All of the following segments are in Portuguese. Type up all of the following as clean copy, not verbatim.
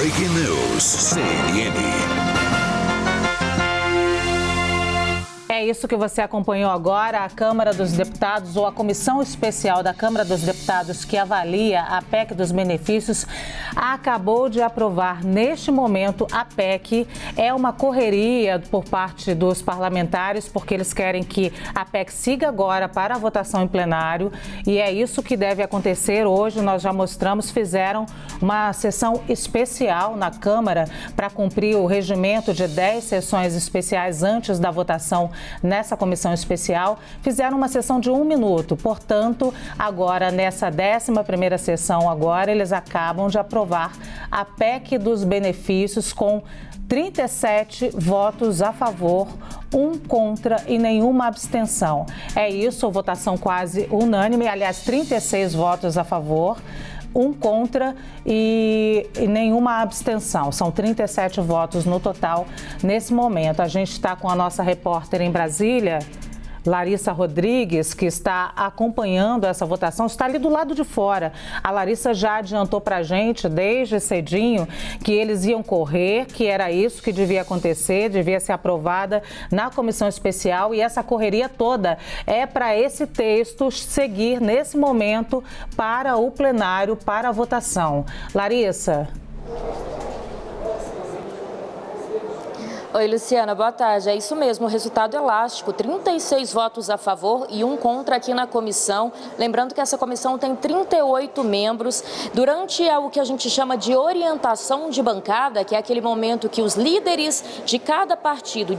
Breaking News, CNN. É isso que você acompanhou agora. A Câmara dos Deputados, ou a Comissão Especial da Câmara dos Deputados que avalia a PEC dos benefícios, acabou de aprovar neste momento a PEC. É uma correria por parte dos parlamentares, porque eles querem que a PEC siga agora para a votação em plenário. E é isso que deve acontecer. Hoje nós já mostramos, fizeram uma sessão especial na Câmara para cumprir o regimento de 10 sessões especiais antes da votação nessa comissão especial. Fizeram uma sessão de 1 minuto, portanto, agora nessa 11ª sessão agora, eles acabam de aprovar a PEC dos benefícios com 37 votos a favor, 1 contra e nenhuma abstenção. É isso, votação quase unânime, aliás, 36 votos a favor, 1 contra e nenhuma abstenção. São 37 votos no total nesse momento. A gente está com a nossa repórter em Brasília, Larissa Rodrigues, que está acompanhando essa votação, está ali do lado de fora. A Larissa já adiantou para a gente, desde cedinho, que eles iam correr, que era isso que devia acontecer, devia ser aprovada na comissão especial, e essa correria toda é para esse texto seguir nesse momento para o plenário, para a votação. Larissa. Oi, Luciana, boa tarde. É isso mesmo, o resultado elástico, 36 votos a favor e 1 contra aqui na comissão. Lembrando que essa comissão tem 38 membros. Durante o que a gente chama de orientação de bancada, que é aquele momento que os líderes de cada partido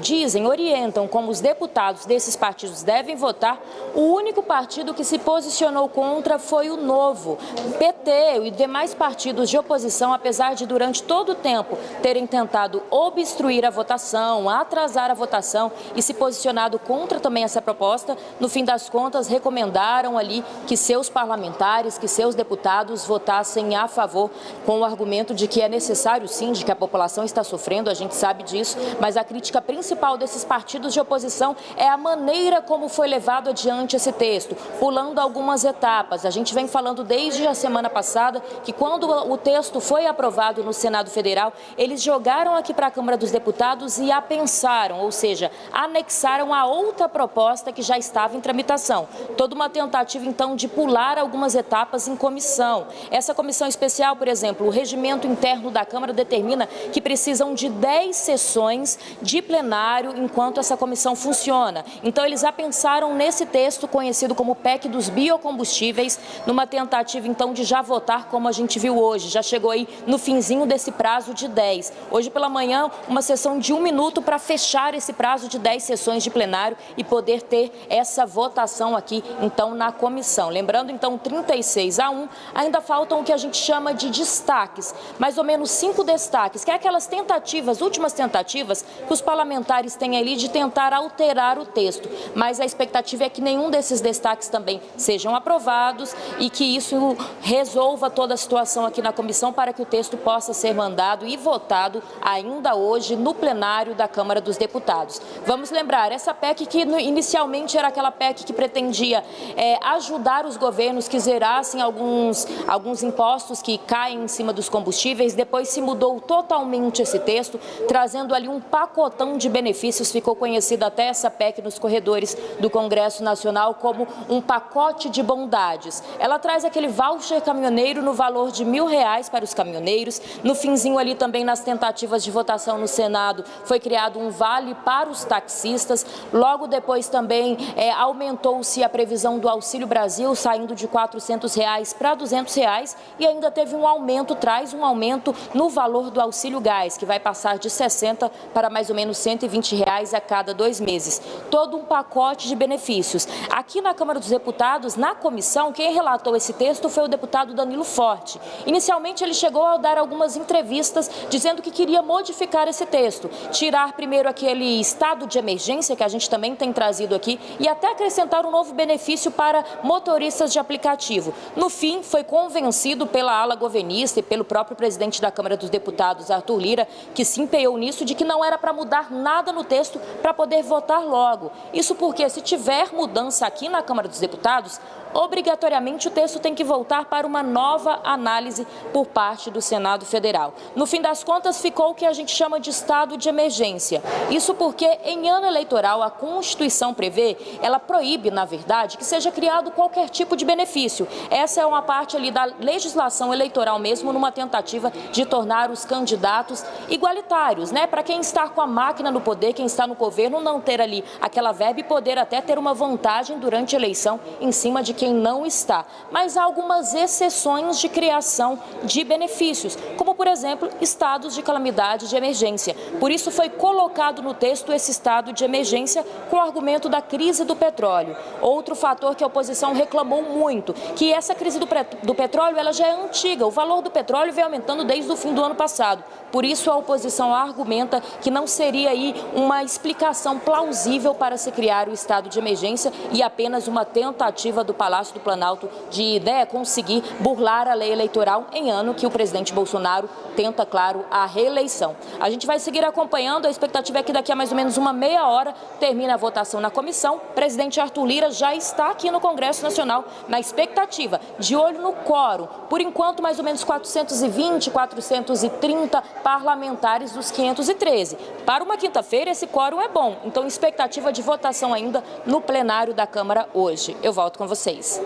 orientam como os deputados desses partidos devem votar, o único partido que se posicionou contra foi o Novo. O PT e demais partidos de oposição, apesar de durante todo o tempo terem tentado obstruir a votação, atrasar a votação e se posicionado contra também essa proposta, no fim das contas recomendaram ali que seus parlamentares, que seus deputados votassem a favor, com o argumento de que é necessário sim, de que a população está sofrendo, a gente sabe disso, mas a crítica principal desses partidos de oposição é a maneira como foi levado adiante esse texto, pulando algumas etapas. A gente vem falando desde a semana passada que quando o texto foi aprovado no Senado Federal, eles jogaram aqui para a Câmara dos Deputados e apensaram, ou seja, anexaram a outra proposta que já estava em tramitação. Toda uma tentativa, então, de pular algumas etapas em comissão. Essa comissão especial, por exemplo, o regimento interno da Câmara determina que precisam de 10 sessões de plenário enquanto essa comissão funciona. Então, eles apensaram nesse texto conhecido como PEC dos biocombustíveis, numa tentativa, então, de já votar como a gente viu hoje. Já chegou aí no finzinho desse prazo de 10. Hoje pela manhã, uma sessão de 1 minuto para fechar esse prazo de 10 sessões de plenário e poder ter essa votação aqui, então, na comissão. Lembrando, então, 36-1, ainda faltam o que a gente chama de destaques, mais ou menos 5 destaques, que é aquelas tentativas, últimas tentativas, que os parlamentares têm ali de tentar alterar o texto. Mas a expectativa é que nenhum desses destaques também sejam aprovados e que isso resolva toda a situação aqui na comissão para que o texto possa ser mandado e votado ainda hoje no plenário da Câmara dos Deputados. Vamos lembrar, essa PEC que inicialmente era aquela PEC que pretendia ajudar os governos que zerassem alguns impostos que caem em cima dos combustíveis, depois se mudou totalmente esse texto, trazendo ali um pacotão de benefícios, ficou conhecida até essa PEC nos corredores do Congresso Nacional como um pacote de bondades. Ela traz aquele voucher caminhoneiro no valor de R$1.000 para os caminhoneiros, no finzinho ali também nas tentativas de votação no Senado, foi criado um vale para os taxistas. Logo depois também aumentou-se a previsão do Auxílio Brasil, saindo de R$400 para R$200, e ainda teve um aumento, traz um aumento no valor do Auxílio Gás, que vai passar de R$60 para mais ou menos R$120 a cada 2 meses. Todo um pacote de benefícios. Aqui na Câmara dos Deputados, na comissão, quem relatou esse texto foi o deputado Danilo Forte. Inicialmente ele chegou a dar algumas entrevistas dizendo que queria modificar esse texto, tirar primeiro aquele estado de emergência que a gente também tem trazido aqui e até acrescentar um novo benefício para motoristas de aplicativo. No fim, foi convencido pela ala governista e pelo próprio presidente da Câmara dos Deputados, Arthur Lira, que se empenhou nisso, de que não era para mudar nada no texto para poder votar logo. Isso porque, se tiver mudança aqui na Câmara dos Deputados, obrigatoriamente o texto tem que voltar para uma nova análise por parte do Senado Federal. No fim das contas, ficou o que a gente chama de estado de emergência. Isso porque, em ano eleitoral, a Constituição prevê, ela proíbe, na verdade, que seja criado qualquer tipo de benefício. Essa é uma parte ali da legislação eleitoral mesmo, numa tentativa de tornar os candidatos igualitários, né? Para quem está com a máquina no poder, quem está no governo, não ter ali aquela verba e poder até ter uma vantagem durante a eleição em cima de quem não está. Mas há algumas exceções de criação de benefícios, como, por exemplo, estados de calamidade de emergência. Por isso foi colocado no texto esse estado de emergência com o argumento da crise do petróleo. Outro fator que a oposição reclamou muito, que essa crise do petróleo ela já é antiga. O valor do petróleo vem aumentando desde o fim do ano passado. Por isso a oposição argumenta que não seria aí uma explicação plausível para se criar o estado de emergência e apenas uma tentativa do Palácio do Planalto de conseguir burlar a lei eleitoral em ano que o presidente Bolsonaro tenta, claro, a reeleição. A gente vai seguir acompanhando, a expectativa é que daqui a mais ou menos uma meia hora termine a votação na comissão. O presidente Arthur Lira já está aqui no Congresso Nacional na expectativa, de olho no quórum. Por enquanto, mais ou menos 420, 430 parlamentares dos 513. Para uma quinta-feira, esse quórum é bom, então expectativa de votação ainda no plenário da Câmara hoje. Eu volto com vocês.